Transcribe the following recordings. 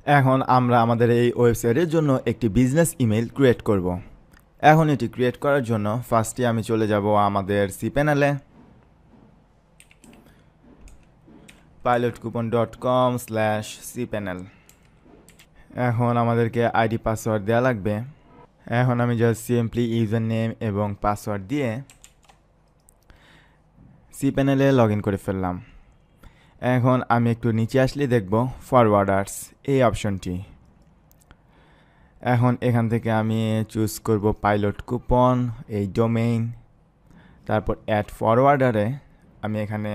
এখন আমরা আমাদের এই ওয়েবসাইটের জন্য একটি বিজনেস ইমেল ক্রিয়েট করব। এখন এটি ক্রিয়েট করার জন্য ফার্স্টে আমি চলে যাব আমাদের cPanel-এ, pilotcoupon.com/cpanel। এখন আমাদেরকে আইডি পাসওয়ার্ড দেওয়া লাগবে। এখন আমি জাস্ট সিম্পলি ইউজার নেম এবং পাসওয়ার্ড দিয়ে cPanel-এ লগ ইন করে ফেললাম। এখন আমি একটু নিচে আসলে দেখব ফরওয়ার্ডার্স এই অপশনটি। এখন এখান থেকে আমি চুজ করব পাইলট কুপন, এই ডোমেইন, তারপর অ্যাড ফরওয়ার্ডারে আমি এখানে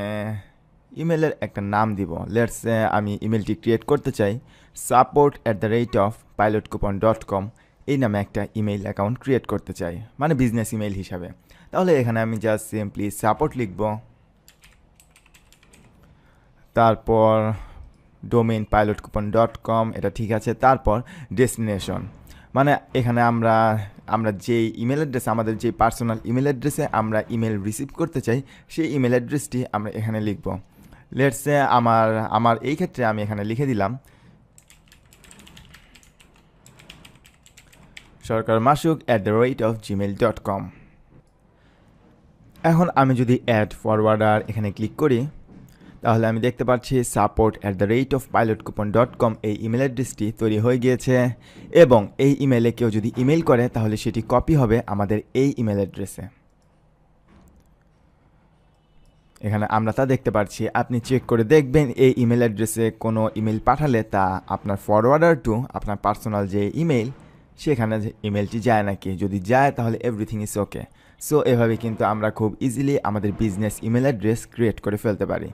ইমেলের একটা নাম দিব। লেটস আমি ইমেলটি ক্রিয়েট করতে চাই support@pilotcoupon.com, এই নামে একটা ইমেইল অ্যাকাউন্ট ক্রিয়েট করতে চাই, মানে বিজনেস ইমেইল হিসাবে। তাহলে এখানে আমি জাস্ট সিম্পলি সাপোর্ট লিখব, তারপর ডোমেইন pilotcoupon.com, এটা ঠিক আছে। তারপর ডেস্টিনেশন, মানে এখানে আমরা যেই ইমেল অ্যাড্রেস, আমাদের যে পার্সোনাল ইমেল অ্যাড্রেসে আমরা ইমেল রিসিভ করতে চাই, সেই ইমেল অ্যাড্রেসটি আমরা এখানে লিখব। লেটস আমার এই ক্ষেত্রে আমি এখানে লিখে দিলাম sarkarmasuk@gmail.com। এখন আমি যদি অ্যাড ফরওয়ার্ডার এখানে ক্লিক করি, তাহলে আমি দেখতে পাচ্ছি support@pilotcoupon.com এই ইমেল অ্যাড্রেসটি তৈরি হয়ে গিয়েছে, এবং এই ইমেলে কেউ যদি ইমেল করে তাহলে সেটি কপি হবে আমাদের এই ইমেল অ্যাড্রেসে। এখানে আমরা তা দেখতে পাচ্ছি। আপনি চেক করে দেখবেন এই ইমেল অ্যাড্রেসে কোনো ইমেল পাঠালে তা আপনার ফরওয়ার্ডার টু আপনার পার্সোনাল যে ইমেল, সেখানে যে ইমেলটি যায় নাকি। যদি যায় তাহলে এভরিথিং ইজ ওকে। সো এভাবে কিন্তু আমরা খুব ইজিলি আমাদের বিজনেস ইমেল অ্যাড্রেস ক্রিয়েট করে ফেলতে পারি।